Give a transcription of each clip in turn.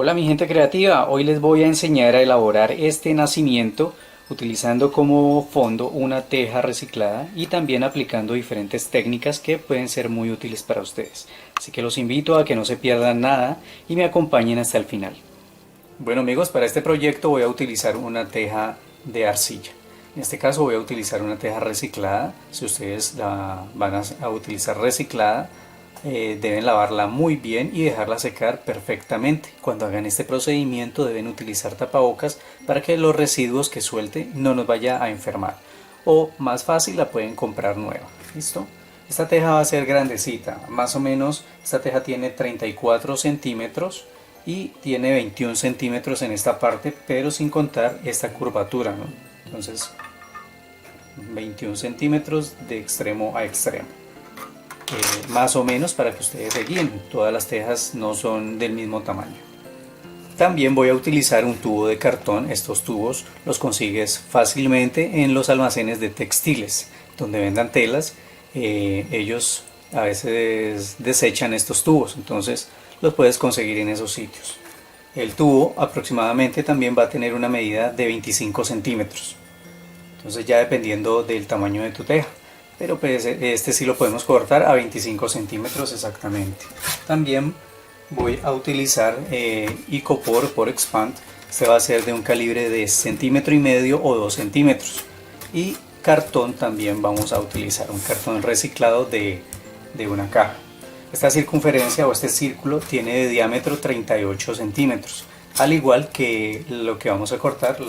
Hola mi gente creativa, hoy les voy a enseñar a elaborar este nacimiento utilizando como fondo una teja reciclada y también aplicando diferentes técnicas que pueden ser muy útiles para ustedes. Así que los invito a que no se pierdan nada y me acompañen hasta el final. Bueno amigos, para este proyecto voy a utilizar una teja de arcilla. En este caso voy a utilizar una teja reciclada. Si ustedes la van a utilizar reciclada, deben lavarla muy bien y dejarla secar perfectamente. Cuando hagan este procedimiento deben utilizar tapabocas para que los residuos que suelte no nos vaya a enfermar. O más fácil, la pueden comprar nueva. ¿Listo? Esta teja va a ser grandecita, más o menos esta teja tiene 34 centímetros y tiene 21 centímetros en esta parte, pero sin contar esta curvatura, ¿no? Entonces 21 centímetros de extremo a extremo. Más o menos para que ustedes se guíen, todas las tejas no son del mismo tamaño. También voy a utilizar un tubo de cartón. Estos tubos los consigues fácilmente en los almacenes de textiles donde vendan telas. Ellos a veces desechan estos tubos, entonces los puedes conseguir en esos sitios. El tubo aproximadamente también va a tener una medida de 25 centímetros, entonces ya dependiendo del tamaño de tu teja, pero pues este sí lo podemos cortar a 25 centímetros exactamente. También voy a utilizar Icopor por Expand. Este va a ser de un calibre de 1,5 centímetros o 2 centímetros. Y cartón también vamos a utilizar, un cartón reciclado de una caja. Esta circunferencia o este círculo tiene de diámetro 38 centímetros, al igual que lo que vamos a cortar.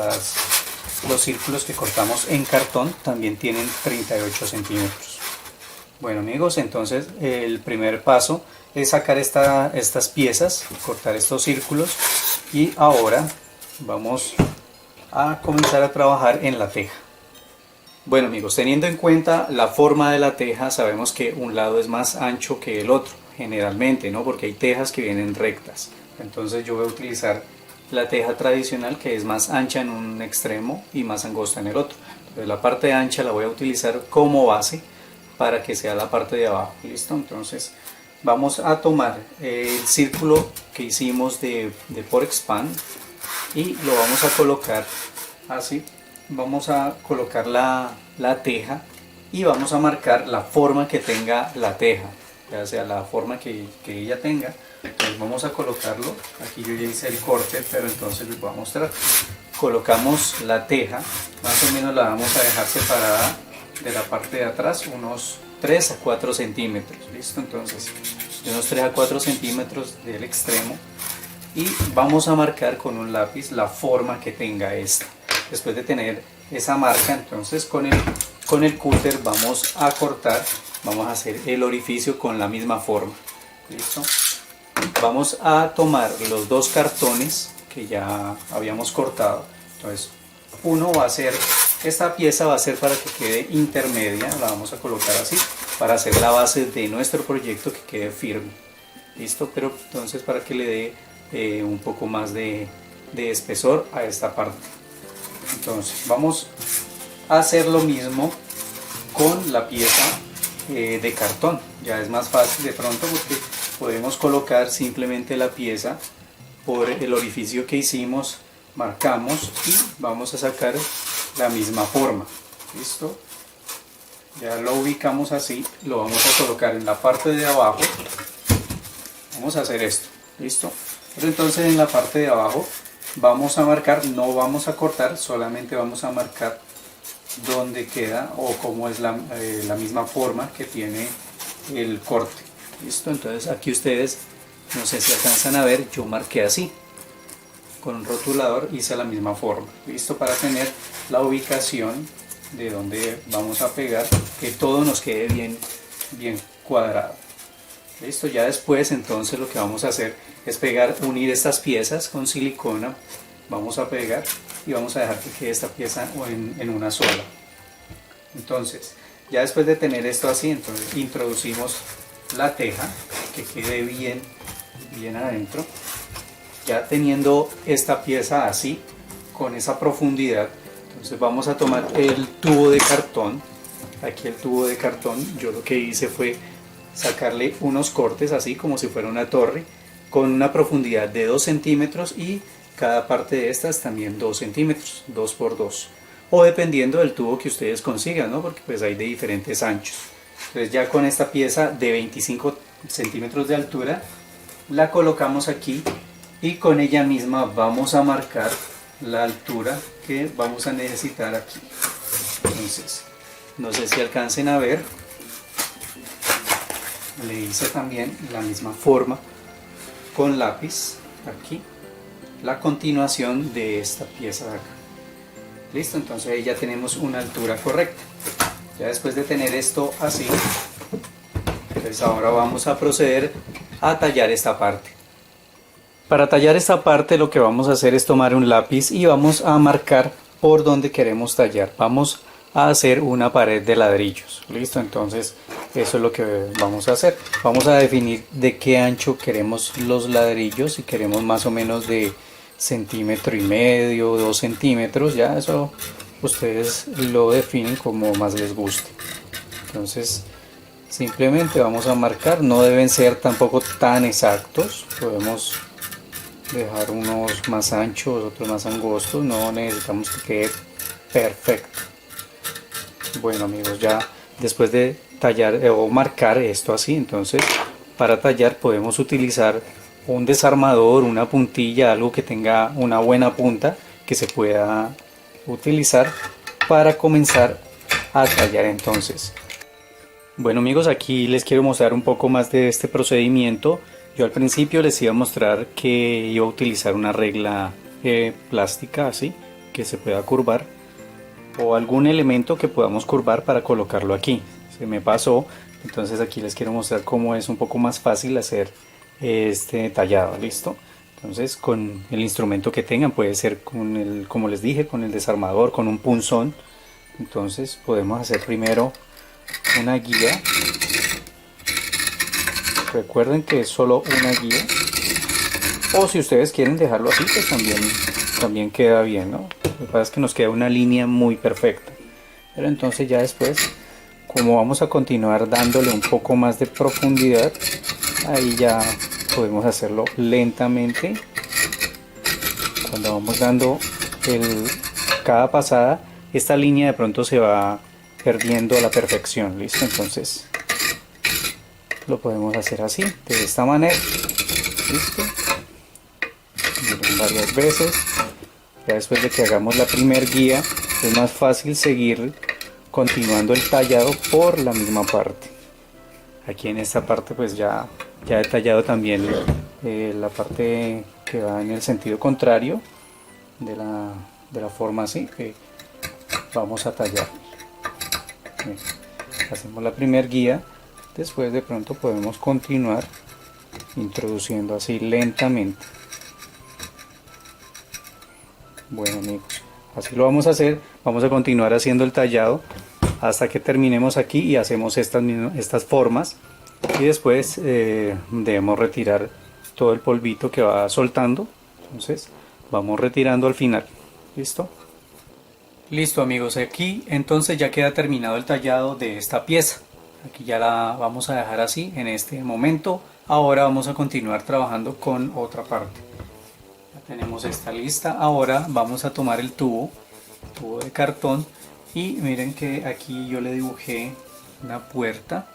Los círculos que cortamos en cartón también tienen 38 centímetros. Bueno amigos, entonces el primer paso es sacar estas piezas, cortar estos círculos, y ahora vamos a comenzar a trabajar en la teja. Bueno amigos, teniendo en cuenta la forma de la teja, sabemos que un lado es más ancho que el otro, generalmente, ¿no? Porque hay tejas que vienen rectas. Entonces yo voy a utilizar la teja tradicional, que es más ancha en un extremo y más angosta en el otro. Entonces la parte ancha la voy a utilizar como base para que sea la parte de abajo. ¿Listo? Entonces vamos a tomar el círculo que hicimos de Por Expand y lo vamos a colocar así. Vamos a colocar la teja y vamos a marcar la forma que tenga la teja, ya sea la forma que ella tenga. Entonces vamos a colocarlo. Aquí yo ya hice el corte, pero entonces les voy a mostrar. Colocamos la teja, más o menos la vamos a dejar separada de la parte de atrás unos 3 a 4 centímetros. ¿Listo? Entonces de unos 3 a 4 centímetros del extremo, y vamos a marcar con un lápiz la forma que tenga esta. Después de tener esa marca, entonces con el cúter vamos a cortar, vamos a hacer el orificio con la misma forma. ¿Listo? Vamos a tomar los dos cartones que ya habíamos cortado. Entonces uno va a ser, esta pieza va a ser para que quede intermedia, la vamos a colocar así para hacer la base de nuestro proyecto, que quede firme. ¿Listo? Pero entonces para que le dé un poco más de espesor a esta parte. Entonces vamos a hacer lo mismo con la pieza de cartón. Ya es más fácil de pronto porque podemos colocar simplemente la pieza por el orificio que hicimos, marcamos y vamos a sacar la misma forma. ¿Listo? Ya lo ubicamos así, lo vamos a colocar en la parte de abajo. Vamos a hacer esto. ¿Listo? Pero entonces en la parte de abajo vamos a marcar, no vamos a cortar, solamente vamos a marcar dónde queda o cómo es la misma forma que tiene el corte. ¿Listo? Entonces aquí ustedes, no sé si alcanzan a ver, yo marqué así, con un rotulador hice la misma forma. ¿Listo? Para tener la ubicación de donde vamos a pegar, que todo nos quede bien cuadrado. ¿Listo? Ya después entonces lo que vamos a hacer es unir estas piezas con silicona. Vamos a pegar y vamos a dejar que quede esta pieza en una sola. Entonces ya después de tener esto así, entonces introducimos la teja, que quede bien adentro. Ya teniendo esta pieza así, con esa profundidad, entonces vamos a tomar el tubo de cartón. Aquí el tubo de cartón, yo lo que hice fue sacarle unos cortes así como si fuera una torre, con una profundidad de 2 centímetros y cada parte de estas también 2 centímetros, 2 por 2, o dependiendo del tubo que ustedes consigan, ¿no? Porque pues hay de diferentes anchos. Entonces ya con esta pieza de 25 centímetros de altura la colocamos aquí y con ella misma vamos a marcar la altura que vamos a necesitar aquí. Entonces, no sé si alcancen a ver, le hice también la misma forma con lápiz aquí, la continuación de esta pieza de acá. Listo, entonces ahí ya tenemos una altura correcta. Ya después de tener esto así, pues ahora vamos a proceder a tallar esta parte. Para tallar esta parte lo que vamos a hacer es tomar un lápiz y vamos a marcar por donde queremos tallar. Vamos a hacer una pared de ladrillos. Listo, entonces eso es lo que vamos a hacer. Vamos a definir de qué ancho queremos los ladrillos. Si queremos más o menos de 1,5 cm, 2 centímetros, ya eso ustedes lo definen como más les guste. Entonces simplemente vamos a marcar, no deben ser tampoco tan exactos, podemos dejar unos más anchos, otros más angostos, no necesitamos que quede perfecto. Bueno amigos, ya después de tallar o marcar esto así, entonces para tallar podemos utilizar un desarmador, una puntilla, algo que tenga una buena punta que se pueda utilizar para comenzar a tallar. Entonces, bueno amigos, aquí les quiero mostrar un poco más de este procedimiento. Yo al principio les iba a mostrar que iba a utilizar una regla plástica así, que se pueda curvar, o algún elemento que podamos curvar para colocarlo aquí. Se me pasó, entonces aquí les quiero mostrar cómo es un poco más fácil hacer este tallado. Listo, entonces con el instrumento que tengan, puede ser con el, como les dije, con el desarmador, con un punzón. Entonces podemos hacer primero una guía. Recuerden que es solo una guía, o si ustedes quieren dejarlo así, pues también queda bien, ¿no? Lo que pasa es que nos queda una línea muy perfecta, pero entonces ya después, como vamos a continuar dándole un poco más de profundidad, ahí ya podemos hacerlo lentamente. Cuando vamos dando cada pasada, esta línea de pronto se va perdiendo a la perfección. Listo, entonces lo podemos hacer así, de esta manera. Listo, varias veces. Ya después de que hagamos la primer guía, es más fácil seguir continuando el tallado por la misma parte. Aquí en esta parte pues ya he tallado también la parte que va en el sentido contrario de la forma así que vamos a tallar. Bien, hacemos la primer guía, después de pronto podemos continuar introduciendo así lentamente. Bueno amigos, así lo vamos a hacer. Vamos a continuar haciendo el tallado hasta que terminemos aquí y hacemos estas formas, y después debemos retirar todo el polvito que va soltando. Entonces vamos retirando al final. ¿Listo? Listo amigos, aquí entonces ya queda terminado el tallado de esta pieza. Aquí ya la vamos a dejar así en este momento. Ahora vamos a continuar trabajando con otra parte. Ya tenemos esta lista. Ahora vamos a tomar el tubo de cartón, y miren que aquí yo le dibujé una puerta.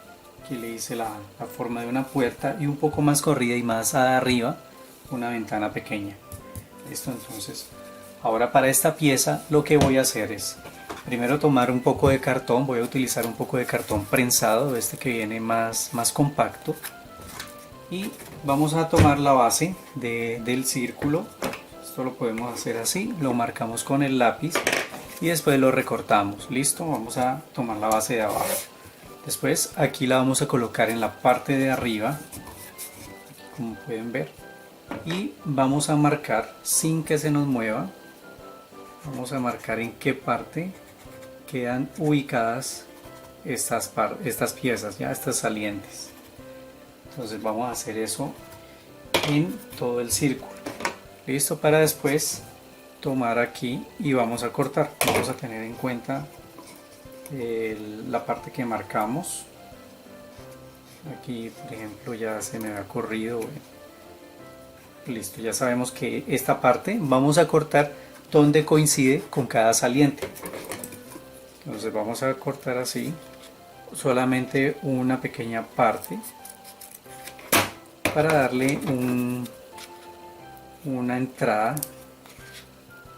Aquí le hice la forma de una puerta, y un poco más corrida y más arriba una ventana pequeña. Listo, entonces ahora para esta pieza lo que voy a hacer es primero tomar un poco de cartón. Voy a utilizar un poco de cartón prensado, este que viene más compacto, y vamos a tomar la base del círculo. Esto lo podemos hacer así, lo marcamos con el lápiz y después lo recortamos. Listo, vamos a tomar la base de abajo. Después aquí la vamos a colocar en la parte de arriba, como pueden ver, y vamos a marcar sin que se nos mueva. Vamos a marcar en qué parte quedan ubicadas estas piezas, ya estas salientes. Entonces vamos a hacer eso en todo el círculo. Listo, para después tomar aquí y vamos a cortar. Vamos a tener en cuenta la parte que marcamos. Aquí por ejemplo ya se me ha corrido. Listo, ya sabemos que esta parte vamos a cortar donde coincide con cada saliente. Entonces vamos a cortar así, solamente una pequeña parte para darle una entrada.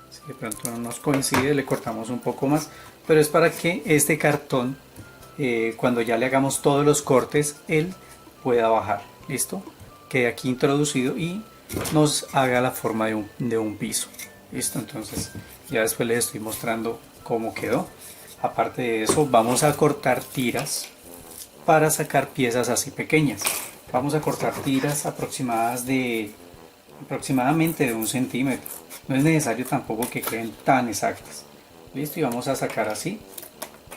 Si de pronto no nos coincide, le cortamos un poco más, pero es para que este cartón, cuando ya le hagamos todos los cortes, él pueda bajar. Listo, quede aquí introducido y nos haga la forma de un piso. Listo, entonces ya después les estoy mostrando cómo quedó. Aparte de eso, vamos a cortar tiras para sacar piezas así pequeñas. Vamos a cortar tiras aproximadamente de 1 centímetro. No es necesario tampoco que queden tan exactas. Listo, y vamos a sacar así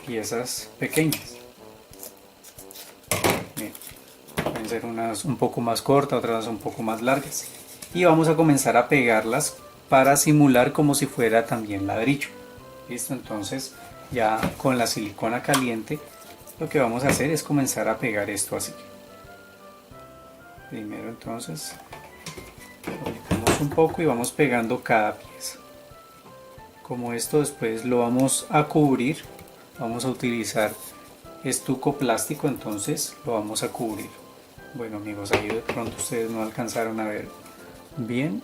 piezas pequeñas. Bien, pueden ser unas un poco más cortas, otras un poco más largas. Y vamos a comenzar a pegarlas para simular como si fuera también ladrillo. Listo, entonces ya con la silicona caliente lo que vamos a hacer es comenzar a pegar esto así. Primero entonces aplicamos un poco y vamos pegando cada pieza. Como esto después lo vamos a cubrir, vamos a utilizar estuco plástico, entonces lo vamos a cubrir. Bueno amigos, ahí de pronto ustedes no alcanzaron a ver bien.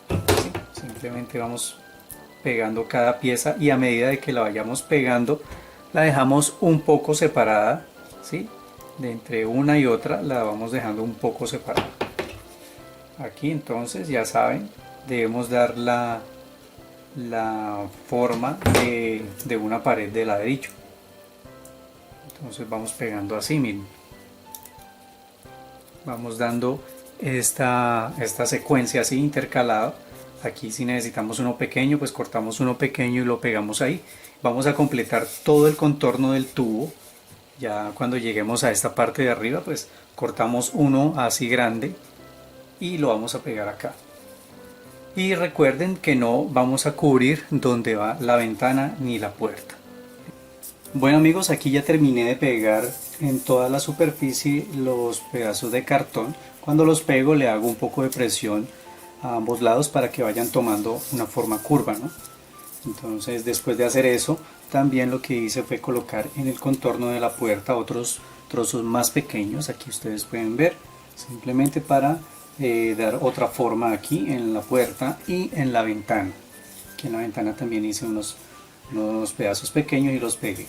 Sí, simplemente vamos pegando cada pieza y a medida de que la vayamos pegando la dejamos un poco separada, ¿sí? De entre una y otra la vamos dejando un poco separada. Aquí entonces ya saben, debemos dar la forma de una pared de ladrillo. Entonces vamos pegando así, miren. Vamos dando esta secuencia así intercalada. Aquí si necesitamos uno pequeño, pues cortamos uno pequeño y lo pegamos ahí. Vamos a completar todo el contorno del tubo. Ya cuando lleguemos a esta parte de arriba, pues cortamos uno así grande y lo vamos a pegar acá. Y recuerden que no vamos a cubrir donde va la ventana ni la puerta. Bueno amigos, aquí ya terminé de pegar en toda la superficie los pedazos de cartón. Cuando los pego le hago un poco de presión a ambos lados para que vayan tomando una forma curva, ¿no? Entonces después de hacer eso, también lo que hice fue colocar en el contorno de la puerta otros trozos más pequeños. Aquí ustedes pueden ver, simplemente para dar otra forma aquí en la puerta y en la ventana. Aquí en la ventana también hice unos pedazos pequeños y los pegué.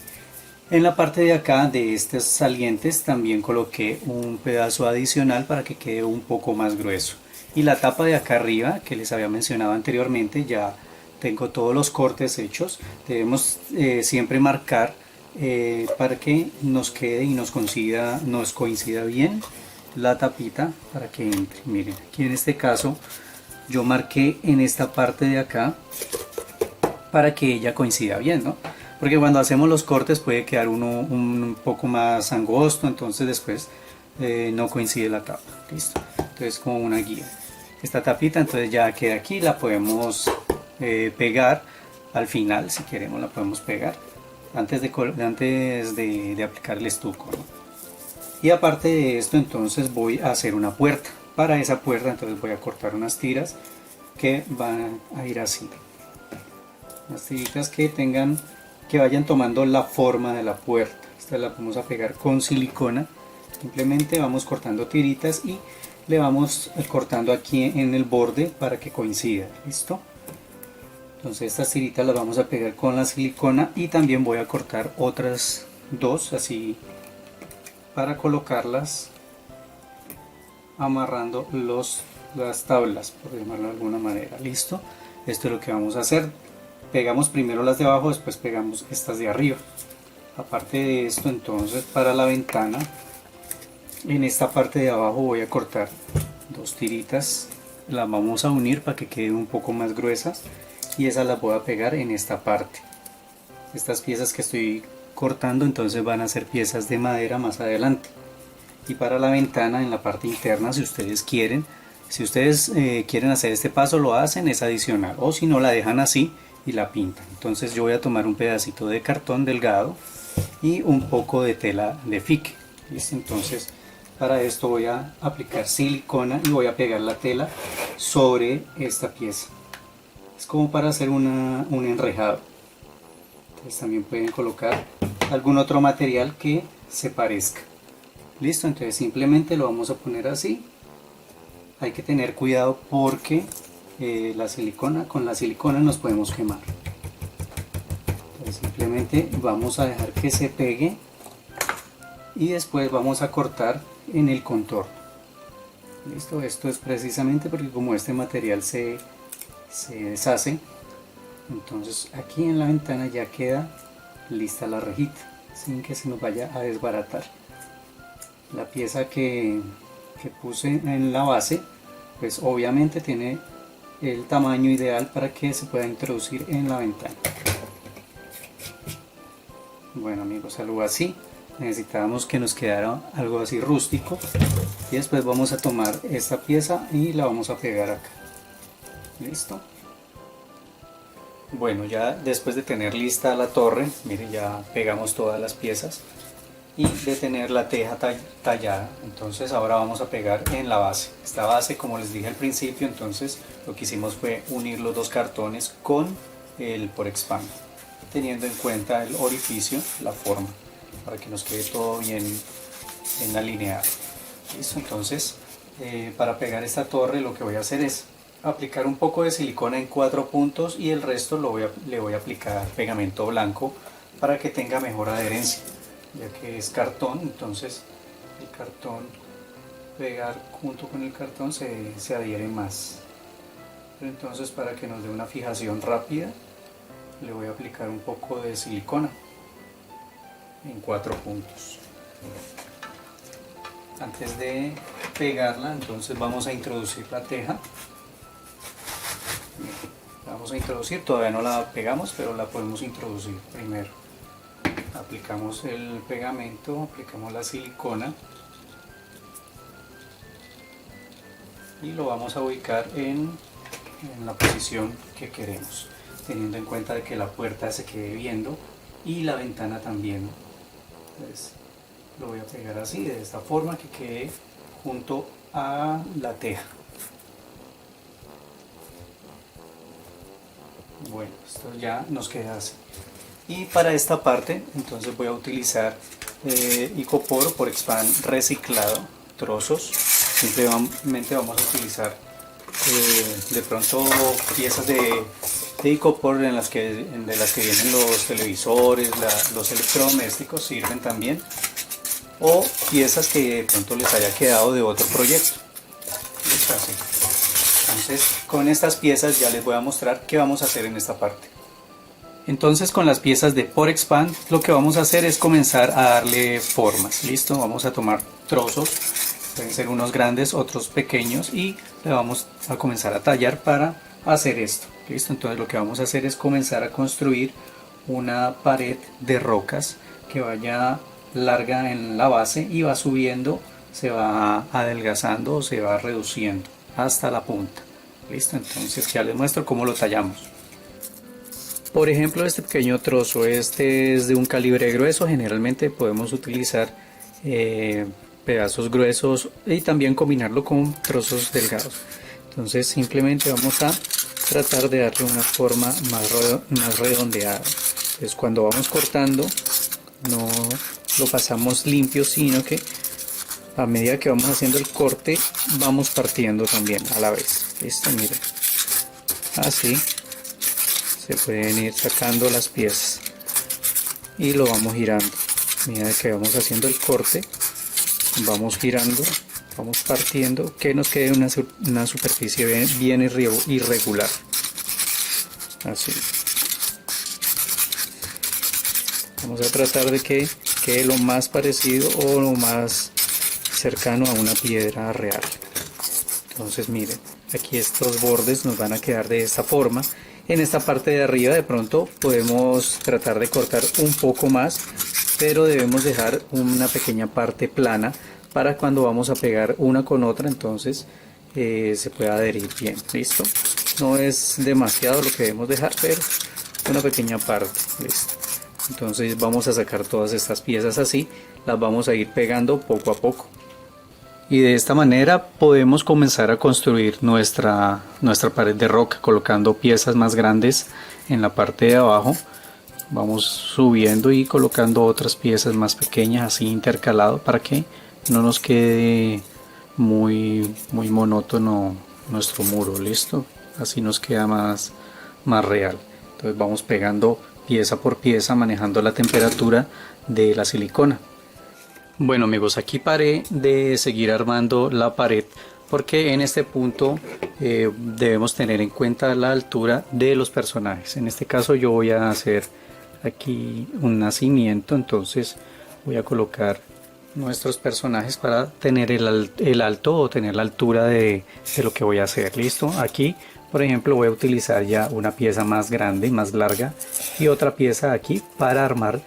En la parte de acá de estos salientes también coloqué un pedazo adicional para que quede un poco más grueso. Y la tapa de acá arriba que les había mencionado anteriormente, ya tengo todos los cortes hechos. Debemos siempre marcar para que nos quede y nos coincida bien la tapita para que entre. Miren, aquí en este caso yo marqué en esta parte de acá para que ella coincida bien, ¿no? Porque cuando hacemos los cortes puede quedar uno un poco más angosto, entonces después no coincide la tapa. Listo, entonces como una guía. Esta tapita entonces ya queda aquí, la podemos pegar al final, si queremos la podemos pegar antes de aplicar el estuco, ¿no? Y aparte de esto entonces voy a hacer una puerta. Para esa puerta entonces voy a cortar unas tiras que van a ir así, unas tiritas que vayan tomando la forma de la puerta. Esta la vamos a pegar con silicona. Simplemente vamos cortando tiritas y le vamos cortando aquí en el borde para que coincida. ¿Listo? Entonces estas tiritas las vamos a pegar con la silicona y también voy a cortar otras dos así para colocarlas amarrando las tablas, por llamarlo de alguna manera. Listo, esto es lo que vamos a hacer. Pegamos primero las de abajo, después pegamos estas de arriba. Aparte de esto, entonces para la ventana, en esta parte de abajo voy a cortar dos tiritas, las vamos a unir para que queden un poco más gruesas y esas las voy a pegar en esta parte. Estas piezas que estoy cortando entonces van a ser piezas de madera más adelante. Y para la ventana, en la parte interna, si ustedes quieren hacer este paso, lo hacen, es adicional, o si no la dejan así y la pintan. Entonces yo voy a tomar un pedacito de cartón delgado y un poco de tela de fique. ¿Listo? Entonces Para esto voy a aplicar silicona y voy a pegar la tela sobre esta pieza. Es como para hacer un enrejado. Entonces también pueden colocar algún otro material que se parezca. Listo, entonces simplemente lo vamos a poner así. Hay que tener cuidado porque con la silicona nos podemos quemar. Entonces simplemente vamos a dejar que se pegue y después vamos a cortar en el contorno. Listo, esto es precisamente porque como este material se deshace, entonces aquí en la ventana ya queda lista la rejita sin que se nos vaya a desbaratar. La pieza que puse en la base, pues obviamente tiene el tamaño ideal para que se pueda introducir en la ventana. Bueno amigos, algo así. Necesitábamos que nos quedara algo así rústico, y después vamos a tomar esta pieza y la vamos a pegar acá. Listo. Bueno, ya después de tener lista la torre, mire, ya pegamos todas las piezas y de tener la teja tallada, entonces ahora vamos a pegar en la base. Esta base, como les dije al principio, entonces lo que hicimos fue unir los dos cartones con el Porexpan, teniendo en cuenta el orificio, la forma, para que nos quede todo bien alineado. ¿Listo? Entonces para pegar esta torre lo que voy a hacer es aplicar un poco de silicona en 4 puntos y el resto le voy a aplicar pegamento blanco para que tenga mejor adherencia, ya que es cartón. Entonces el cartón, pegar junto con el cartón se adhiere más. Pero entonces, para que nos dé una fijación rápida, le voy a aplicar un poco de silicona en 4 puntos. Antes de pegarla, entonces vamos a introducir la teja. Vamos a introducir, todavía no la pegamos, pero la podemos introducir primero. Aplicamos el pegamento, aplicamos la silicona y lo vamos a ubicar en la posición que queremos, teniendo en cuenta de que la puerta se quede viendo y la ventana también. Entonces lo voy a pegar así, de esta forma, que quede junto a la teja. Bueno, esto ya nos queda así. Y para esta parte entonces voy a utilizar icopor Porexpan reciclado, trozos. Simplemente vamos a utilizar de pronto piezas de icopor de las que vienen los televisores, los electrodomésticos, sirven también, o piezas que de pronto les haya quedado de otro proyecto. Así. Entonces con estas piezas ya les voy a mostrar qué vamos a hacer en esta parte. Entonces con las piezas de Porexpan lo que vamos a hacer es comenzar a darle formas. Listo, vamos a tomar trozos, pueden ser unos grandes, otros pequeños, y le vamos a comenzar a tallar para hacer esto. Listo, entonces lo que vamos a hacer es comenzar a construir una pared de rocas que vaya larga en la base y va subiendo, se va adelgazando o se va reduciendo hasta la punta. Listo, entonces ya les muestro cómo lo tallamos. Por ejemplo, este pequeño trozo, este es de un calibre grueso. Generalmente podemos utilizar pedazos gruesos y también combinarlo con trozos delgados. Entonces simplemente vamos a tratar de darle una forma más redondeada. Entonces cuando vamos cortando no lo pasamos limpio, sino que a medida que vamos haciendo el corte vamos partiendo también a la vez. Listo, miren, así se pueden ir sacando las piezas y lo vamos girando. A medida que vamos haciendo el corte vamos girando, vamos partiendo, que nos quede una superficie bien irregular. Así vamos a tratar de que quede lo más parecido o lo más cercano a una piedra real. Entonces miren, aquí estos bordes nos van a quedar de esta forma. En esta parte de arriba de pronto podemos tratar de cortar un poco más, pero debemos dejar una pequeña parte plana para cuando vamos a pegar una con otra, entonces se pueda adherir bien. Listo, no es demasiado lo que debemos dejar, pero una pequeña parte. Listo, entonces vamos a sacar todas estas piezas así, las vamos a ir pegando poco a poco. Y de esta manera podemos comenzar a construir nuestra pared de roca colocando piezas más grandes en la parte de abajo. Vamos subiendo y colocando otras piezas más pequeñas así intercalado para que no nos quede muy monótono nuestro muro. Listo, así nos queda más real. Entonces vamos pegando pieza por pieza manejando la temperatura de la silicona. Bueno amigos, aquí paré de seguir armando la pared porque en este punto debemos tener en cuenta la altura de los personajes. En este caso yo voy a hacer aquí un nacimiento, entonces voy a colocar nuestros personajes para tener el alto o tener la altura de lo que voy a hacer. Listo, aquí por ejemplo voy a utilizar ya una pieza más grande, más larga, y otra pieza aquí para armar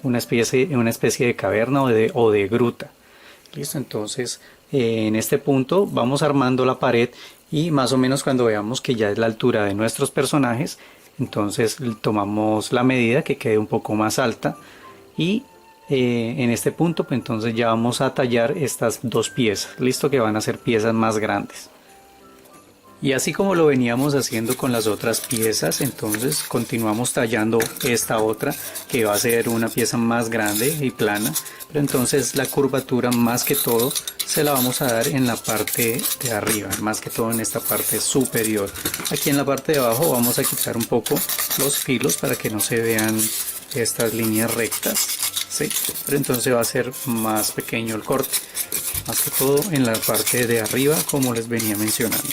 una especie de caverna o de gruta. Listo, entonces en este punto vamos armando la pared y más o menos cuando veamos que ya es la altura de nuestros personajes, entonces tomamos la medida que quede un poco más alta y en este punto pues entonces ya vamos a tallar estas dos piezas. Listo, que van a ser piezas más grandes. Y así como lo veníamos haciendo con las otras piezas, entonces continuamos tallando esta otra que va a ser una pieza más grande y plana, pero entonces la curvatura más que todo se la vamos a dar en la parte de arriba, más que todo en esta parte superior. Aquí en la parte de abajo vamos a quitar un poco los filos para que no se vean estas líneas rectas, ¿sí? Pero entonces va a ser más pequeño el corte, más que todo en la parte de arriba como les venía mencionando.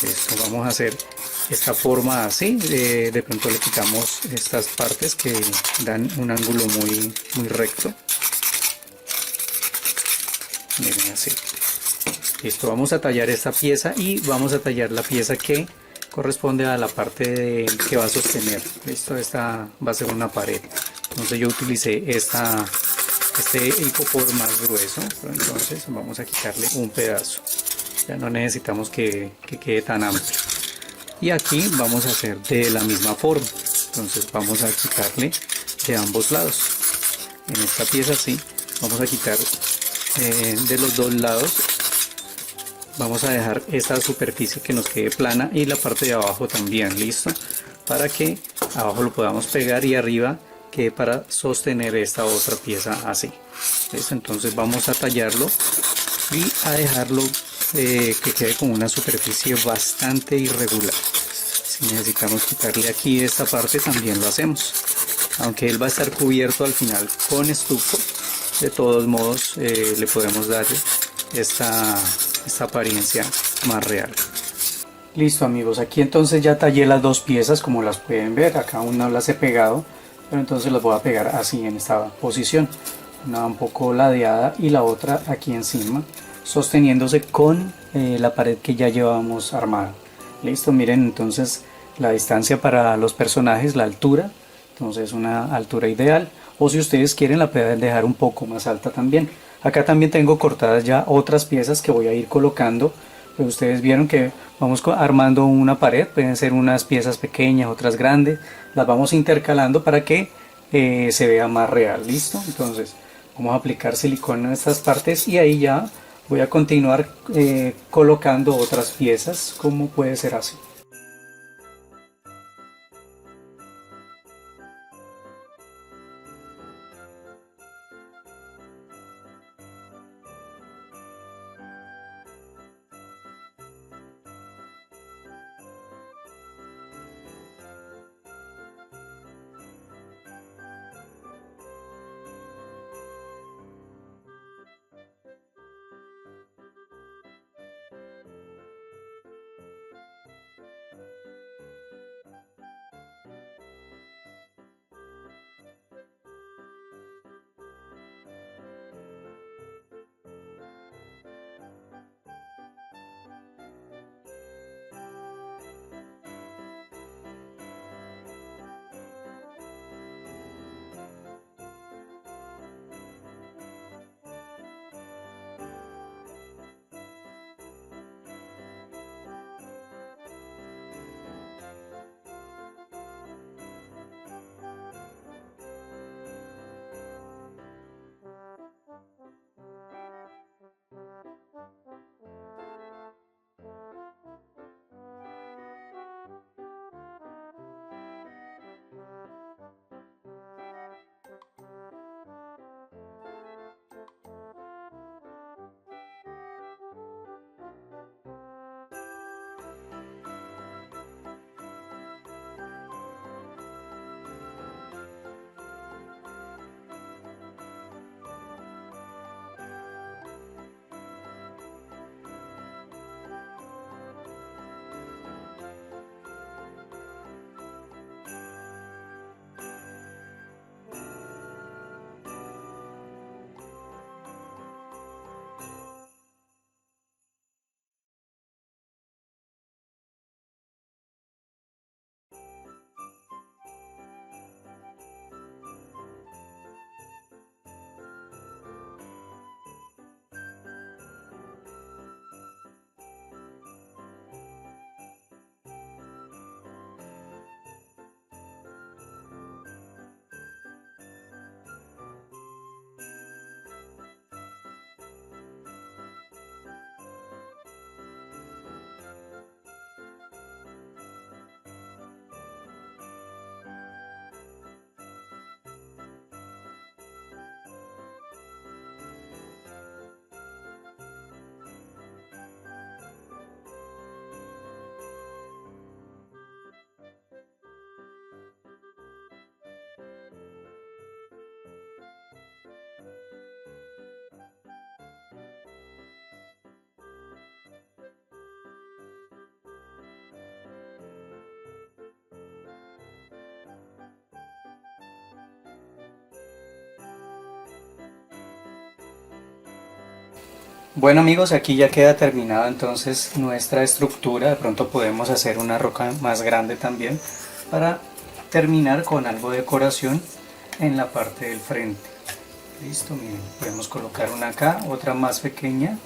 Esto vamos a hacer esta forma así, de pronto le quitamos estas partes que dan un ángulo muy recto. Miren así. Listo, vamos a tallar esta pieza y vamos a tallar la pieza que corresponde a la parte que va a sostener. Listo, esta va a ser una pared. Entonces yo utilicé este icopor más grueso, pero entonces vamos a quitarle un pedazo. Ya no necesitamos que quede tan amplio. Y aquí vamos a hacer de la misma forma. Entonces vamos a quitarle de ambos lados. En esta pieza sí, vamos a quitar de los dos lados. Vamos a dejar esta superficie que nos quede plana y la parte de abajo también, listo. Para que abajo lo podamos pegar y arriba quede para sostener esta otra pieza así. ¿Listo? Entonces vamos a tallarlo y a dejarlo que quede con una superficie bastante irregular. Si necesitamos quitarle aquí esta parte también lo hacemos, aunque él va a estar cubierto al final con estuco. De todos modos le podemos dar esta apariencia más real. Listo amigos, aquí entonces ya tallé las dos piezas como las pueden ver. Acá una las he pegado, pero entonces las voy a pegar así en esta posición, una un poco ladeada y la otra aquí encima, sosteniéndose con la pared que ya llevábamos armada. Listo, miren entonces la distancia para los personajes, la altura, entonces una altura ideal, o si ustedes quieren la pueden dejar un poco más alta también. Acá también tengo cortadas ya otras piezas que voy a ir colocando. Pues ustedes vieron que vamos armando una pared, pueden ser unas piezas pequeñas, otras grandes, las vamos intercalando para que se vea más real. Listo, entonces vamos a aplicar silicona en estas partes y ahí ya voy a continuar colocando otras piezas, como puede ser así. Bueno amigos, aquí ya queda terminada entonces nuestra estructura. De pronto podemos hacer una roca más grande también para terminar con algo de decoración en la parte del frente. Listo, miren, podemos colocar una acá, otra más pequeña,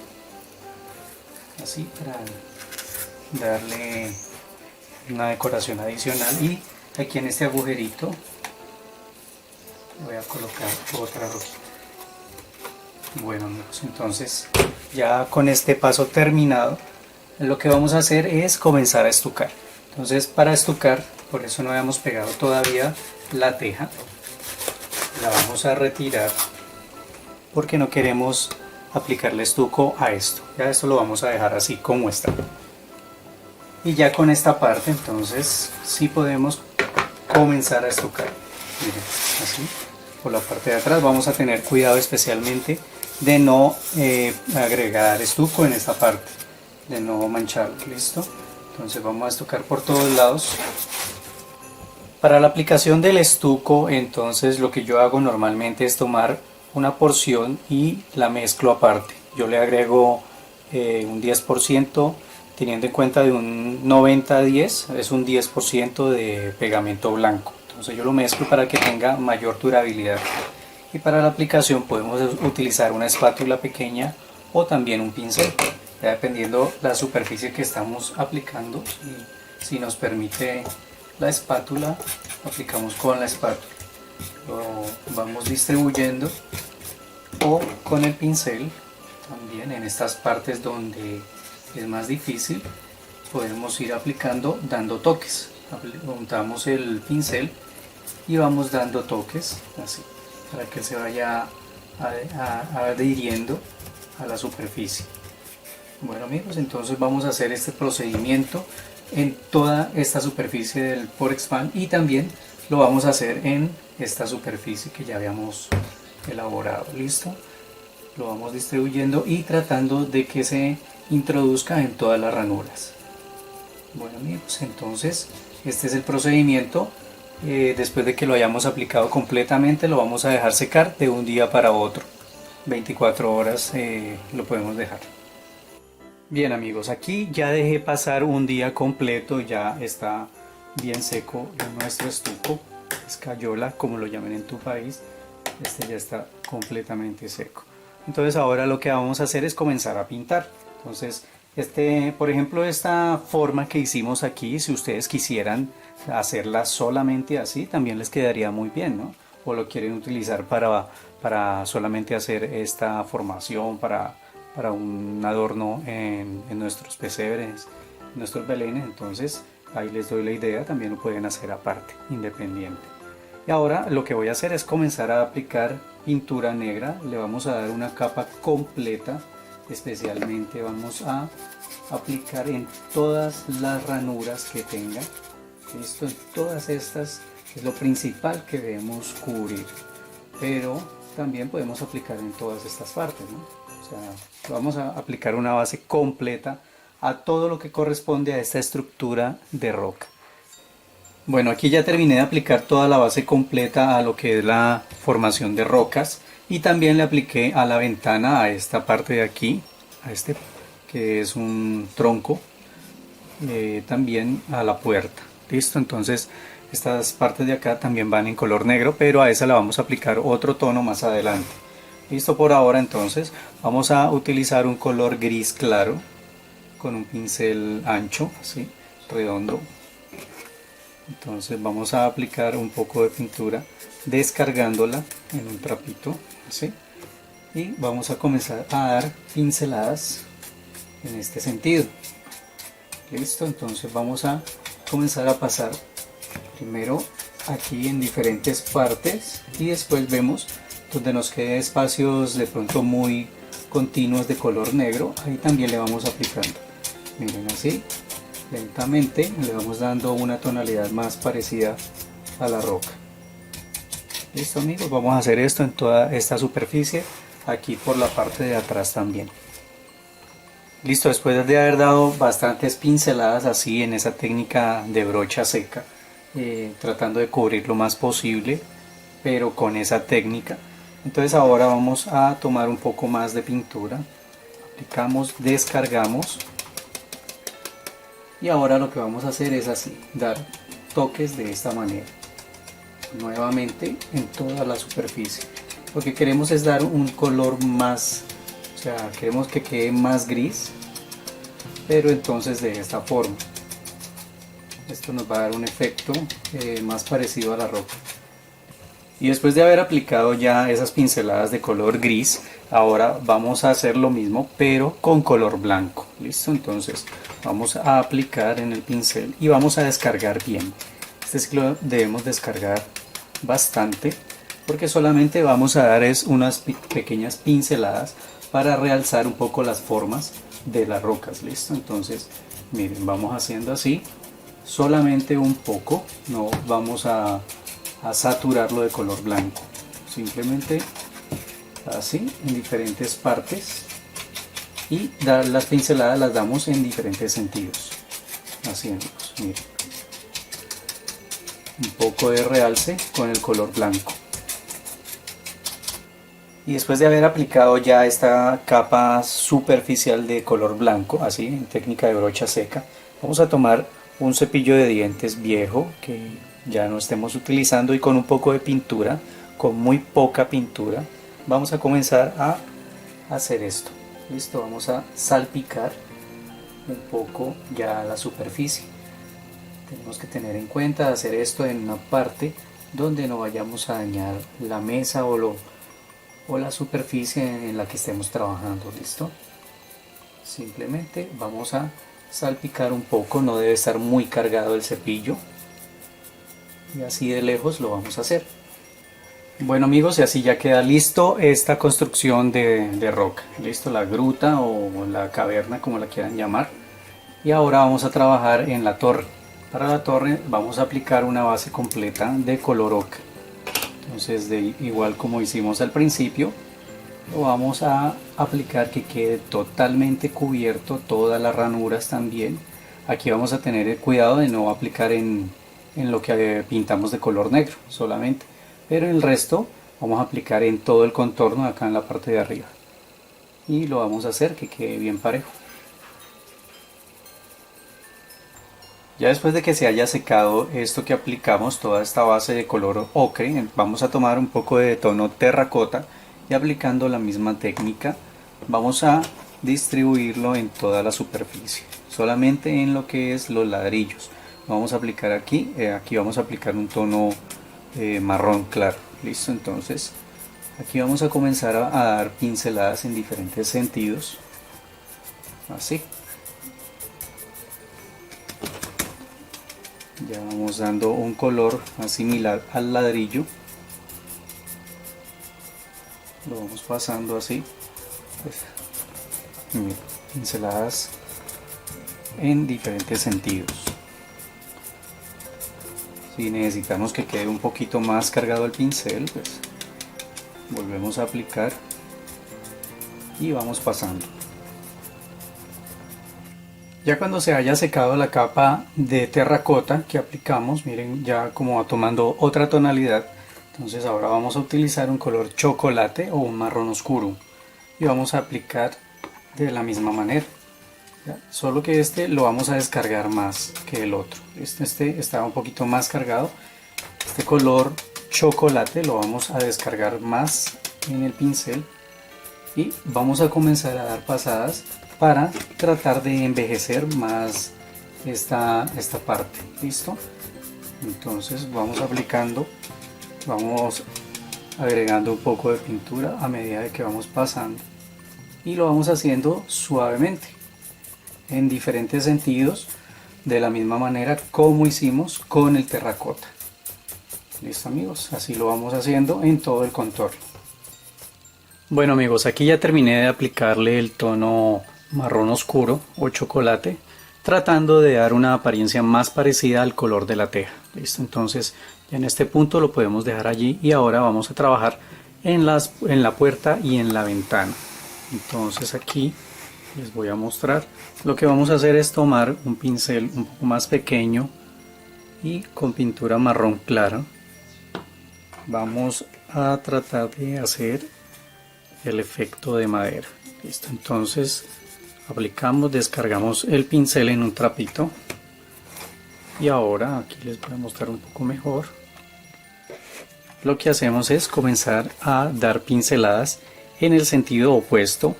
así para darle una decoración adicional. Y aquí en este agujerito voy a colocar otra roquita. Bueno amigos, entonces ya con este paso terminado, lo que vamos a hacer es comenzar a estucar. Entonces para estucar, por eso no habíamos pegado todavía la teja, la vamos a retirar porque no queremos aplicarle estuco a esto. Ya esto lo vamos a dejar así como está. Y ya con esta parte entonces sí podemos comenzar a estucar. Miren, así por la parte de atrás vamos a tener cuidado especialmente de no agregar estuco en esta parte, de no mancharlo. Listo, entonces vamos a estucar por todos lados. Para la aplicación del estuco, entonces lo que yo hago normalmente es tomar una porción y la mezclo aparte. Yo le agrego un 10%, teniendo en cuenta de un 90-10, es un 10% de pegamento blanco. Entonces yo lo mezclo para que tenga mayor durabilidad. Y para la aplicación podemos utilizar una espátula pequeña o también un pincel, ya dependiendo la superficie que estamos aplicando. Si nos permite la espátula, aplicamos con la espátula, lo vamos distribuyendo, o con el pincel también en estas partes donde es más difícil podemos ir aplicando dando toques. Untamos el pincel y vamos dando toques así para que se vaya adhiriendo a la superficie. Bueno amigos, entonces vamos a hacer este procedimiento en toda esta superficie del Porexpan y también lo vamos a hacer en esta superficie que ya habíamos elaborado. Listo, lo vamos distribuyendo y tratando de que se introduzca en todas las ranuras. Bueno amigos, entonces este es el procedimiento. Después de que lo hayamos aplicado completamente, lo vamos a dejar secar de un día para otro. 24 horas lo podemos dejar. Bien amigos, aquí ya dejé pasar un día completo, ya está bien seco nuestro estuco, escayola como lo llaman en tu país. Este ya está completamente seco. Entonces ahora lo que vamos a hacer es comenzar a pintar. Entonces por ejemplo, esta forma que hicimos aquí, si ustedes quisieran hacerla solamente así, también les quedaría muy bien, ¿no? O lo quieren utilizar para solamente hacer esta formación, para un adorno en nuestros pesebres, en nuestros belenes. Entonces ahí les doy la idea, también lo pueden hacer aparte, independiente. Y ahora lo que voy a hacer es comenzar a aplicar pintura negra. Le vamos a dar una capa completa. Especialmente vamos a aplicar en todas las ranuras que tenga. Listo, en todas estas es lo principal que debemos cubrir, pero también podemos aplicar en todas estas partes, ¿no? O sea, vamos a aplicar una base completa a todo lo que corresponde a esta estructura de roca. Bueno, aquí ya terminé de aplicar toda la base completa a lo que es la formación de rocas. Y también le apliqué a la ventana, a esta parte de aquí, a este que es un tronco, también a la puerta. Listo, entonces estas partes de acá también van en color negro, pero a esa la vamos a aplicar otro tono más adelante. Listo por ahora, entonces vamos a utilizar un color gris claro con un pincel ancho, así, redondo. Entonces vamos a aplicar un poco de pintura descargándola en un trapito, así, y vamos a comenzar a dar pinceladas en este sentido. Listo, entonces vamos a comenzar a pasar primero aquí en diferentes partes y después vemos donde nos queden espacios de pronto muy continuos de color negro, ahí también le vamos aplicando. Miren, así lentamente le vamos dando una tonalidad más parecida a la roca. Listo amigos, vamos a hacer esto en toda esta superficie, aquí por la parte de atrás también. Listo, después de haber dado bastantes pinceladas así en esa técnica de brocha seca, tratando de cubrir lo más posible, pero con esa técnica, entonces ahora vamos a tomar un poco más de pintura, aplicamos, descargamos y ahora lo que vamos a hacer es así, dar toques de esta manera, nuevamente en toda la superficie. Lo que queremos es dar un color más, o sea, queremos que quede más gris, pero entonces de esta forma. Esto nos va a dar un efecto más parecido a la roca. Y después de haber aplicado ya esas pinceladas de color gris, ahora vamos a hacer lo mismo pero con color blanco. ¿Listo? Entonces vamos a aplicar en el pincel y vamos a descargar bien. Este ciclo debemos descargar bastante porque solamente vamos a dar unas pequeñas pinceladas para realzar un poco las formas de las rocas. ¿Listo? Entonces miren, vamos haciendo así. Solamente un poco, no vamos a saturarlo de color blanco, simplemente así en diferentes partes y las pinceladas las damos en diferentes sentidos, haciéndolos, miren, un poco de realce con el color blanco. Y después de haber aplicado ya esta capa superficial de color blanco, así en técnica de brocha seca, vamos a tomar un cepillo de dientes viejo que ya no estemos utilizando y con un poco de pintura, con muy poca pintura, vamos a comenzar a hacer esto. Listo, vamos a salpicar un poco ya la superficie. Tenemos que tener en cuenta hacer esto en una parte donde no vayamos a dañar la mesa o la superficie en la que estemos trabajando. Listo, simplemente vamos a salpicar un poco, no debe estar muy cargado el cepillo y así de lejos lo vamos a hacer. Bueno amigos, y así ya queda listo esta construcción de roca, listo, la gruta o la caverna como la quieran llamar. Y ahora vamos a trabajar en la torre. Para la torre vamos a aplicar una base completa de color ocre. Entonces igual como hicimos al principio, lo vamos a aplicar que quede totalmente cubierto, todas las ranuras también. Aquí vamos a tener el cuidado de no aplicar en lo que pintamos de color negro solamente, pero el resto vamos a aplicar en todo el contorno acá en la parte de arriba y lo vamos a hacer que quede bien parejo. Ya después de que se haya secado esto que aplicamos, toda esta base de color ocre, vamos a tomar un poco de tono terracota y aplicando la misma técnica vamos a distribuirlo en toda la superficie, solamente en lo que es los ladrillos. Vamos a aplicar aquí, aquí vamos a aplicar un tono marrón claro. Listo, entonces aquí vamos a comenzar a dar pinceladas en diferentes sentidos, así. Ya vamos dando un color similar al ladrillo, lo vamos pasando así, pues, pinceladas en diferentes sentidos. Si necesitamos que quede un poquito más cargado el pincel, pues volvemos a aplicar y vamos pasando. Ya cuando se haya secado la capa de terracota que aplicamos, miren ya como va tomando otra tonalidad, entonces ahora vamos a utilizar un color chocolate o un marrón oscuro y vamos a aplicar de la misma manera. ¿Ya? Solo que este lo vamos a descargar más que el otro. Este está un poquito más cargado. Este color chocolate lo vamos a descargar más en el pincel y vamos a comenzar a dar pasadas para tratar de envejecer más esta parte. ¿Listo? Entonces vamos aplicando, vamos agregando un poco de pintura a medida de que vamos pasando y lo vamos haciendo suavemente en diferentes sentidos de la misma manera como hicimos con el terracota. Listo amigos, así lo vamos haciendo en todo el contorno. Bueno amigos, aquí ya terminé de aplicarle el tono marrón oscuro o chocolate, tratando de dar una apariencia más parecida al color de la teja. Listo, entonces ya en este punto lo podemos dejar allí y ahora vamos a trabajar en la puerta y en la ventana. Entonces aquí les voy a mostrar. Lo que vamos a hacer es tomar un pincel un poco más pequeño y con pintura marrón clara vamos a tratar de hacer el efecto de madera. Listo, entonces aplicamos, descargamos el pincel en un trapito y ahora aquí les voy a mostrar un poco mejor. Lo que hacemos es comenzar a dar pinceladas en el sentido opuesto.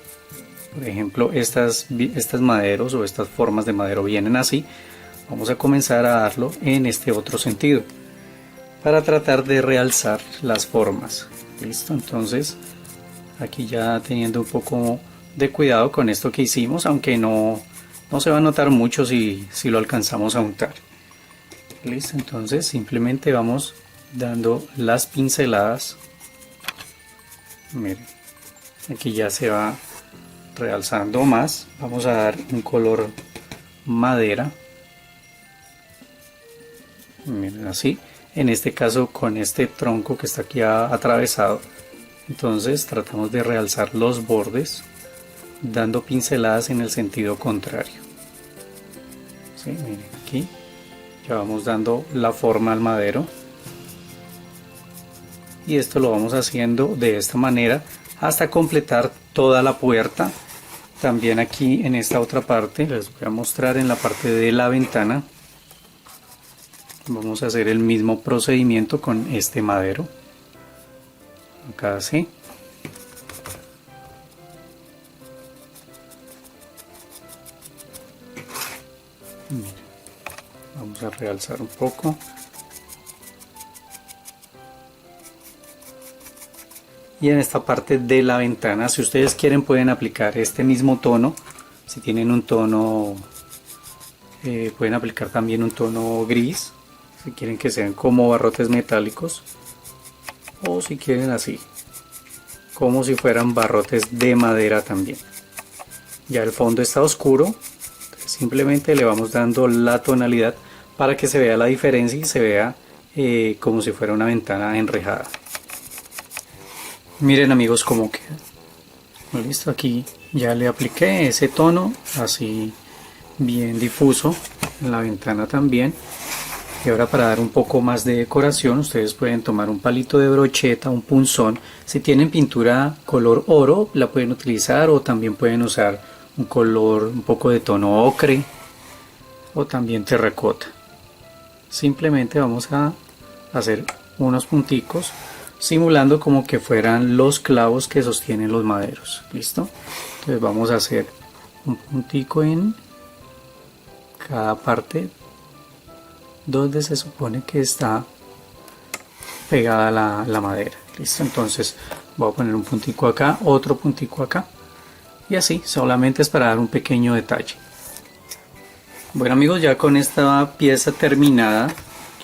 Por ejemplo, estas maderos o estas formas de madero vienen así. Vamos a comenzar a darlo en este otro sentido para tratar de realzar las formas. Listo, entonces aquí ya teniendo un poco de cuidado con esto que hicimos, aunque no se va a notar mucho si lo alcanzamos a untar. Listo, entonces simplemente vamos dando las pinceladas. Miren, aquí ya se va realzando más. Vamos a dar un color madera. Miren, así. En este caso con este tronco que está aquí atravesado, entonces tratamos de realzar los bordes dando pinceladas en el sentido contrario. ¿Sí? Miren, aquí ya vamos dando la forma al madero y esto lo vamos haciendo de esta manera hasta completar toda la puerta. También aquí en esta otra parte les voy a mostrar en la parte de la ventana. Vamos a hacer el mismo procedimiento con este madero. Acá así. Miren, vamos a realzar un poco. Y en esta parte de la ventana, si ustedes quieren, pueden aplicar este mismo tono. Si tienen un tono, pueden aplicar también un tono gris. Si quieren que sean como barrotes metálicos, o si quieren así, como si fueran barrotes de madera también. Ya el fondo está oscuro, simplemente le vamos dando la tonalidad para que se vea la diferencia y se vea como si fuera una ventana enrejada. Miren amigos cómo queda. Listo, aquí ya le apliqué ese tono así bien difuso en la ventana también. Y ahora, para dar un poco más de decoración, ustedes pueden tomar un palito de brocheta, un punzón. Si tienen pintura color oro, la pueden utilizar, o también pueden usar un color un poco de tono ocre o también terracota. Simplemente vamos a hacer unos punticos simulando como que fueran los clavos que sostienen los maderos. ¿Listo? Entonces vamos a hacer un puntico en cada parte donde se supone que está pegada la madera. Listo, entonces voy a poner un puntico acá, otro puntico acá, y así, solamente es para dar un pequeño detalle. Bueno amigos, ya con esta pieza terminada,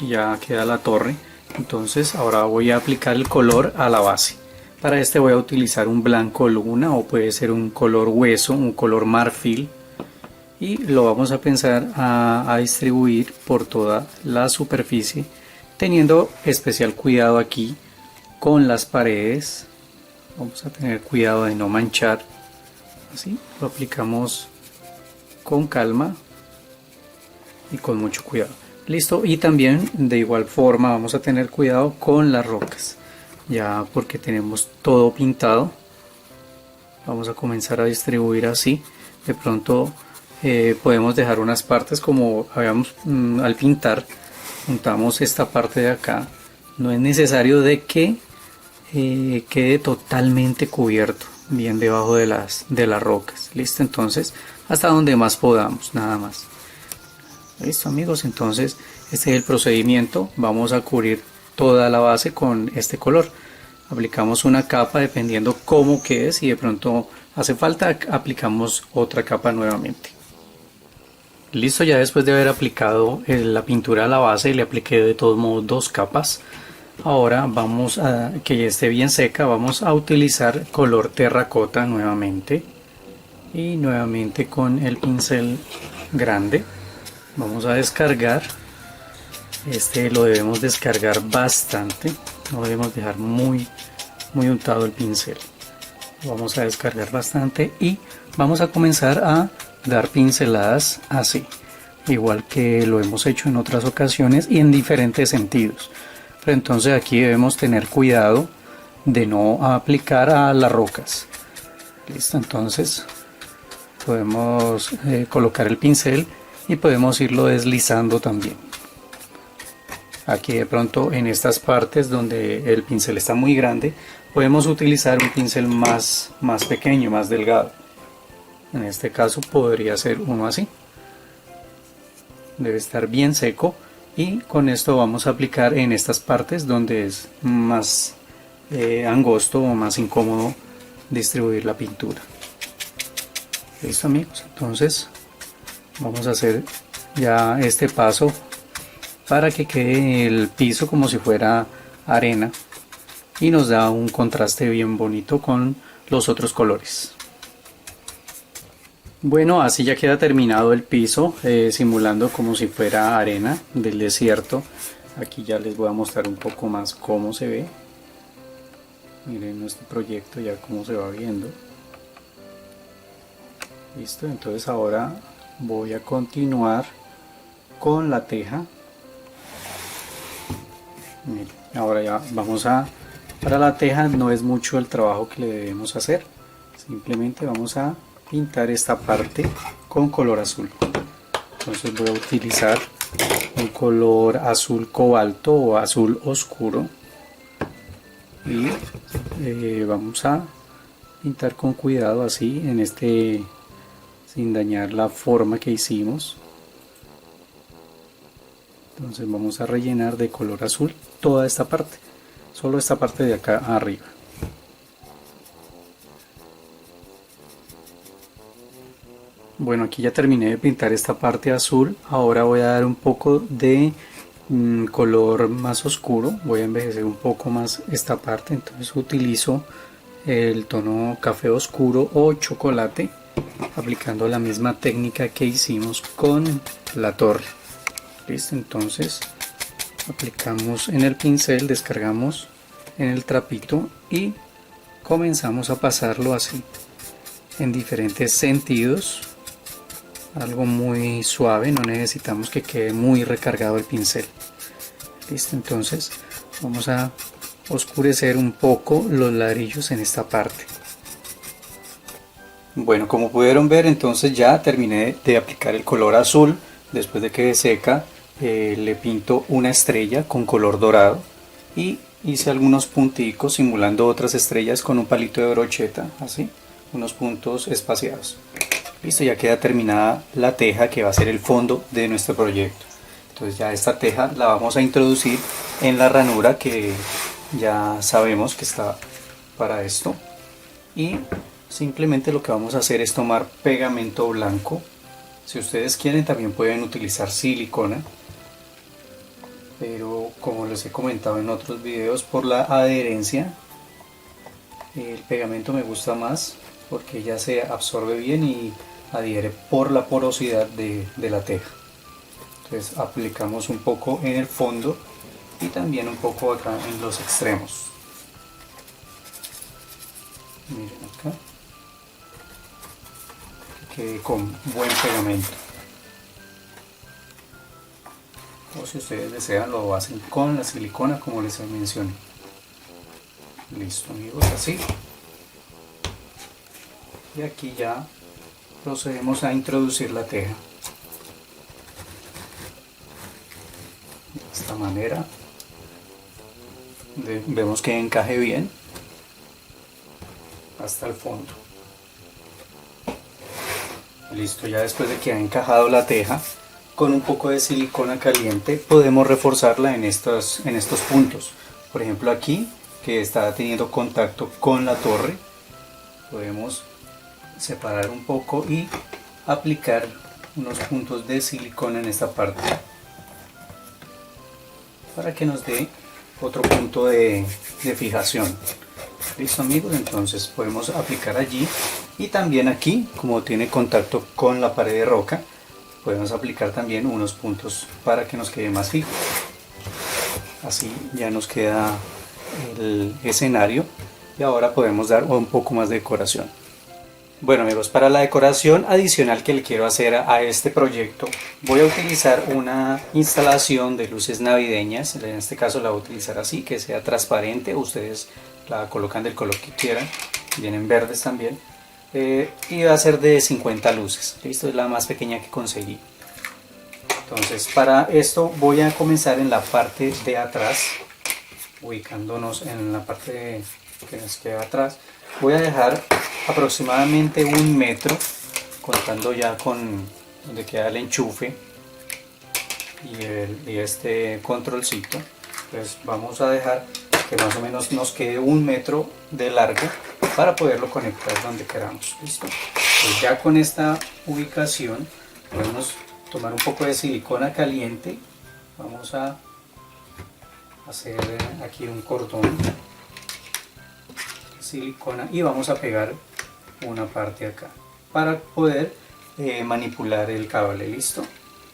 ya queda la torre. Entonces ahora voy a aplicar el color a la base. Para este voy a utilizar un blanco luna, o puede ser un color hueso, un color marfil, y lo vamos a pensar a distribuir por toda la superficie, teniendo especial cuidado aquí con las paredes. Vamos a tener cuidado de no manchar. Así lo aplicamos con calma y con mucho cuidado. Listo, y también de igual forma vamos a tener cuidado con las rocas, ya porque tenemos todo pintado. Vamos a comenzar a distribuir así. De pronto podemos dejar unas partes como habíamos al pintar, juntamos esta parte de acá. No es necesario de que quede totalmente cubierto, bien debajo de las rocas. Listo, entonces hasta donde más podamos, nada más. Listo amigos, entonces este es el procedimiento. Vamos a cubrir toda la base con este color. Aplicamos una capa dependiendo cómo quede. Si de pronto hace falta, aplicamos otra capa nuevamente. Listo, ya después de haber aplicado la pintura a la base, le apliqué de todos modos 2 capas. Ahora vamos a que ya esté bien seca, vamos a utilizar color terracota nuevamente, y nuevamente con el pincel grande vamos a descargar. Este lo debemos descargar bastante, no debemos dejar muy untado el pincel. Vamos a descargar bastante y vamos a comenzar a dar pinceladas así, igual que lo hemos hecho en otras ocasiones y en diferentes sentidos. Pero entonces aquí debemos tener cuidado de no aplicar a las rocas. Listo, entonces podemos colocar el pincel y podemos irlo deslizando también. Aquí de pronto en estas partes donde el pincel está muy grande, podemos utilizar un pincel más pequeño, más delgado. En este caso podría ser uno así. Debe estar bien seco y con esto vamos a aplicar en estas partes donde es más angosto o más incómodo distribuir la pintura. Listo, amigos, entonces vamos a hacer ya este paso para que quede el piso como si fuera arena y nos da un contraste bien bonito con los otros colores. Bueno, así ya queda terminado el piso, simulando como si fuera arena del desierto. Aquí ya les voy a mostrar un poco más cómo se ve. Miren nuestro proyecto ya cómo se va viendo. Listo, entonces ahora voy a continuar con la teja. Miren, ahora ya vamos a... Para la teja no es mucho el trabajo que le debemos hacer. Simplemente vamos a pintar esta parte con color azul. Entonces voy a utilizar un color azul cobalto o azul oscuro y vamos a pintar con cuidado así en este, sin dañar la forma que hicimos. Entonces vamos a rellenar de color azul toda esta parte, solo esta parte de acá arriba. Bueno, aquí ya terminé de pintar esta parte azul. Ahora voy a dar un poco de color más oscuro. Voy a envejecer un poco más esta parte. Entonces utilizo el tono café oscuro o chocolate, aplicando la misma técnica que hicimos con la torre. Listo, entonces aplicamos en el pincel, descargamos en el trapito y comenzamos a pasarlo así en diferentes sentidos. Algo muy suave, no necesitamos que quede muy recargado el pincel. Listo, entonces vamos a oscurecer un poco los ladrillos en esta parte. Bueno, como pudieron ver, entonces ya terminé de aplicar el color azul. Después de que seca, le pinto una estrella con color dorado y hice algunos punticos simulando otras estrellas con un palito de brocheta, así, unos puntos espaciados. Listo, ya queda terminada la teja que va a ser el fondo de nuestro proyecto. Entonces ya esta teja la vamos a introducir en la ranura que ya sabemos que está para esto. Y simplemente lo que vamos a hacer es tomar pegamento blanco. Si ustedes quieren también pueden utilizar silicona. Pero como les he comentado en otros videos, por la adherencia, el pegamento me gusta más porque ya se absorbe bien y adhiere por la porosidad de la teja. Entonces aplicamos un poco en el fondo y también un poco acá en los extremos. Miren acá, que quede con buen pegamento. O si ustedes desean lo hacen con la silicona como les mencioné. Listo, amigos, así. Y aquí ya procedemos a introducir la teja de esta manera. Vemos que encaje bien hasta el fondo. Listo, ya después de que ha encajado la teja, con un poco de silicona caliente podemos reforzarla en estos puntos. Por ejemplo, aquí que está teniendo contacto con la torre, podemos separar un poco y aplicar unos puntos de silicona en esta parte para que nos dé otro punto de fijación. Listo, amigos, entonces podemos aplicar allí y también aquí, como tiene contacto con la pared de roca, podemos aplicar también unos puntos para que nos quede más fijo. Así ya nos queda el escenario y ahora podemos dar un poco más de decoración. Bueno, amigos, para la decoración adicional que le quiero hacer a este proyecto, voy a utilizar una instalación de luces navideñas. En este caso la voy a utilizar así, que sea transparente. Ustedes la colocan del color que quieran, vienen verdes también. y va a ser de 50 luces. Listo, es la más pequeña que conseguí. Entonces para esto voy a comenzar en la parte de atrás, ubicándonos en la parte que nos queda atrás. Voy a dejar aproximadamente 1 metro, contando ya con donde queda el enchufe y este controlcito. Entonces vamos a dejar que más o menos nos quede 1 metro de largo para poderlo conectar donde queramos. ¿Listo? Pues ya con esta ubicación podemos tomar un poco de silicona caliente. Vamos a hacer aquí un cordón de silicona y vamos a pegar una parte acá para poder manipular el cable. Listo,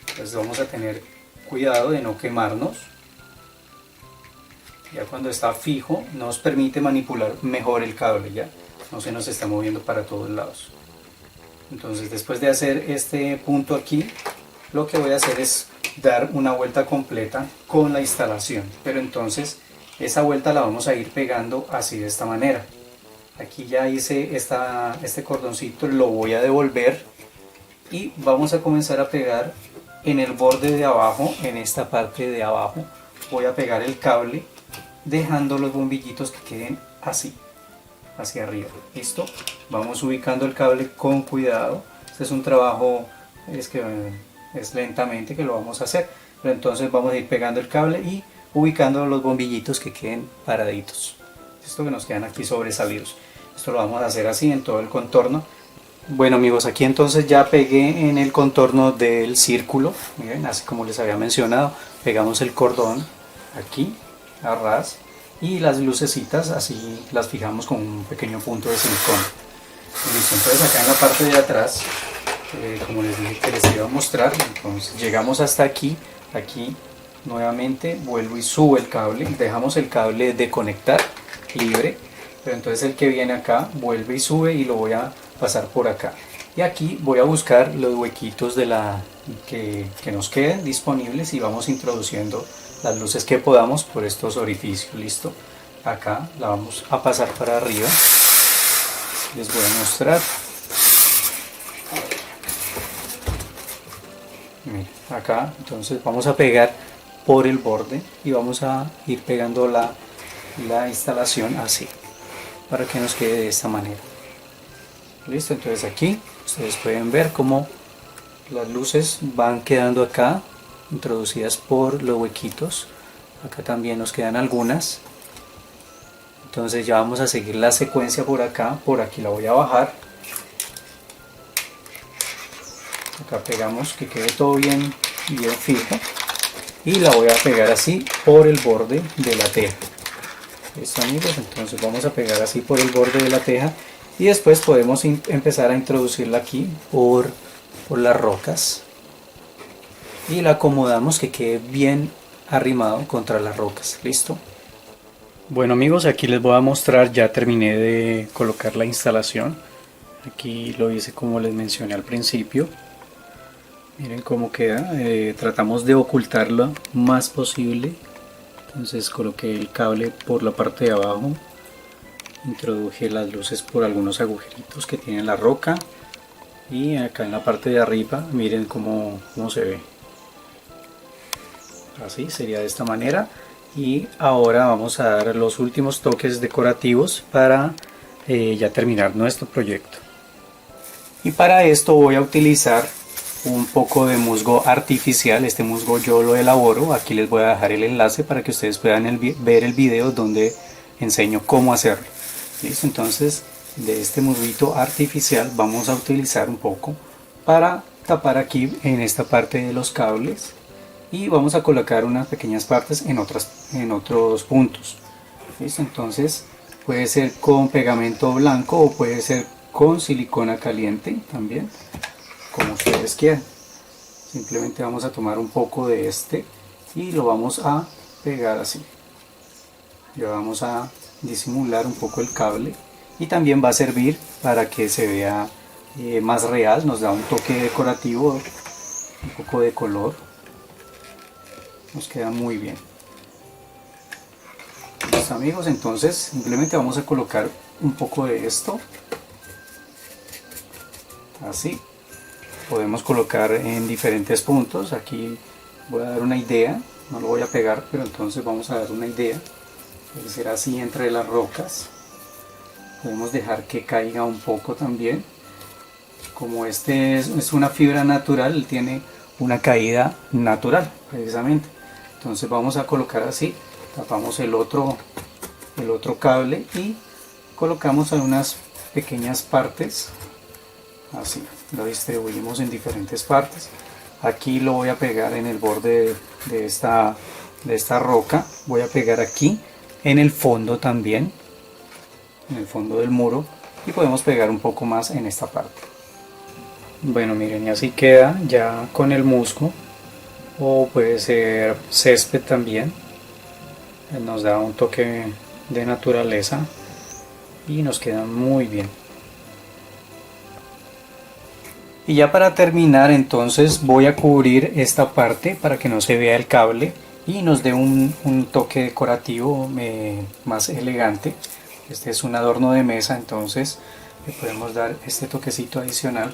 entonces vamos a tener cuidado de no quemarnos. Ya cuando está fijo nos permite manipular mejor el cable, ya no se nos está moviendo para todos lados. Entonces después de hacer este punto aquí, lo que voy a hacer es dar una vuelta completa con la instalación, pero entonces esa vuelta la vamos a ir pegando así, de esta manera. Aquí ya hice este cordoncito, lo voy a devolver y vamos a comenzar a pegar en el borde de abajo, en esta parte de abajo voy a pegar el cable, dejando los bombillitos que queden así, hacia arriba. Listo, vamos ubicando el cable con cuidado. Este es un trabajo, es lentamente que lo vamos a hacer, pero entonces vamos a ir pegando el cable y ubicando los bombillitos que queden paraditos. Esto que nos quedan aquí sobresalidos. Esto lo vamos a hacer así en todo el contorno. Bueno amigos, aquí entonces ya pegué en el contorno del círculo. Miren, así como les había mencionado, pegamos el cordón aquí a ras y las lucecitas así las fijamos con un pequeño punto de silicona. Entonces acá en la parte de atrás, como les dije que les iba a mostrar, entonces llegamos hasta aquí. Aquí nuevamente vuelvo y subo el cable, dejamos el cable de conectar libre, pero entonces el que viene acá vuelve y sube y lo voy a pasar por acá, y aquí voy a buscar los huequitos que nos queden disponibles y vamos introduciendo las luces que podamos por estos orificios. Listo, acá la vamos a pasar para arriba, les voy a mostrar. Miren, acá entonces vamos a pegar por el borde y vamos a ir pegando la instalación así para que nos quede de esta manera. Listo, entonces aquí ustedes pueden ver cómo las luces van quedando acá introducidas por los huequitos. Acá también nos quedan algunas. Entonces ya vamos a seguir la secuencia por acá. Por aquí la voy a bajar. Acá pegamos que quede todo bien fijo y la voy a pegar así por el borde de la teja. Listo amigos, entonces vamos a pegar así por el borde de la teja y después podemos empezar a introducirla aquí por las rocas y la acomodamos que quede bien arrimado contra las rocas. Listo. Bueno amigos, aquí les voy a mostrar, ya terminé de colocar la instalación. Aquí lo hice como les mencioné al principio. Miren cómo queda, tratamos de ocultar lo más posible. Entonces coloqué el cable por la parte de abajo, introduje las luces por algunos agujeritos que tiene la roca y acá en la parte de arriba miren cómo se ve. Así sería de esta manera, y ahora vamos a dar los últimos toques decorativos para ya terminar nuestro proyecto. Y para esto voy a utilizar un poco de musgo artificial. Este musgo yo lo elaboro, aquí les voy a dejar el enlace para que ustedes puedan ver el video donde enseño cómo hacerlo. ¿Listo? Entonces de este musguito artificial vamos a utilizar un poco para tapar aquí en esta parte de los cables y vamos a colocar unas pequeñas partes en otros puntos. ¿Listo? Entonces puede ser con pegamento blanco o puede ser con silicona caliente también, como ustedes quieran. Simplemente vamos a tomar un poco de este y lo vamos a pegar así. Ya vamos a disimular un poco el cable y también va a servir para que se vea más real, nos da un toque decorativo, un poco de color, nos queda muy bien. Listo amigos, entonces simplemente vamos a colocar un poco de esto así. Podemos colocar en diferentes puntos. Aquí voy a dar una idea, no lo voy a pegar, pero entonces vamos a dar una idea. Puede ser así entre las rocas. Podemos dejar que caiga un poco también. Como este es una fibra natural, él tiene una caída natural precisamente. Entonces vamos a colocar así, tapamos el otro cable y colocamos algunas pequeñas partes, así, lo distribuimos en diferentes partes. Aquí lo voy a pegar en el borde de esta roca, voy a pegar aquí en el fondo también, en el fondo del muro, y podemos pegar un poco más en esta parte. Bueno, miren, y así queda ya con el musgo, o puede ser césped también. Nos da un toque de naturaleza y nos queda muy bien. Y ya para terminar, entonces voy a cubrir esta parte para que no se vea el cable y nos dé un toque decorativo más elegante. Este es un adorno de mesa, entonces le podemos dar este toquecito adicional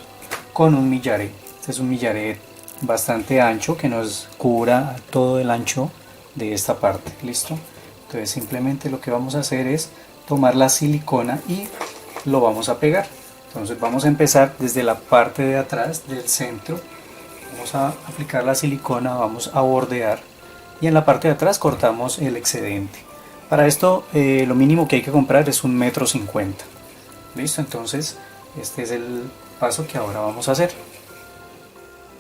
con un millaré. Este es un millaré bastante ancho que nos cubra todo el ancho de esta parte. ¿Listo? Entonces simplemente lo que vamos a hacer es tomar la silicona y lo vamos a pegar. Entonces vamos a empezar desde la parte de atrás del centro. Vamos a aplicar la silicona, vamos a bordear y en la parte de atrás cortamos el excedente. Para esto lo mínimo que hay que comprar es 1,50 m. ¿Listo? Entonces este es el paso que ahora vamos a hacer.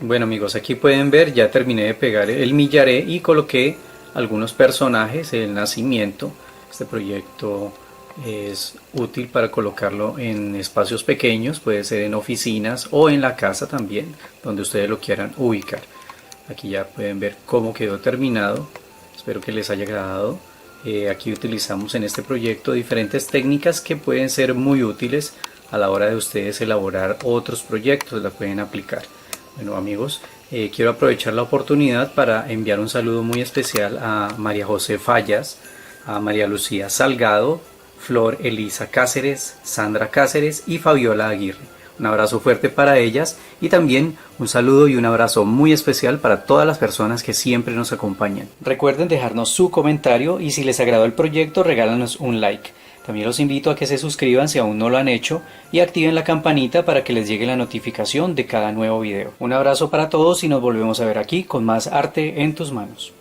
Bueno amigos, aquí pueden ver, ya terminé de pegar el millaré y coloqué algunos personajes, el nacimiento. Este proyecto es útil para colocarlo en espacios pequeños, puede ser en oficinas o en la casa también, donde ustedes lo quieran ubicar. Aquí ya pueden ver cómo quedó terminado, espero que les haya agradado. Aquí utilizamos en este proyecto diferentes técnicas que pueden ser muy útiles a la hora de ustedes elaborar otros proyectos, la pueden aplicar. Bueno amigos, quiero aprovechar la oportunidad para enviar un saludo muy especial a María José Fallas, a María Lucía Salgado, Flor Elisa Cáceres, Sandra Cáceres y Fabiola Aguirre. Un abrazo fuerte para ellas y también un saludo y un abrazo muy especial para todas las personas que siempre nos acompañan. Recuerden dejarnos su comentario y si les agradó el proyecto regálanos un like. También los invito a que se suscriban si aún no lo han hecho y activen la campanita para que les llegue la notificación de cada nuevo video. Un abrazo para todos y nos volvemos a ver aquí con más arte en tus manos.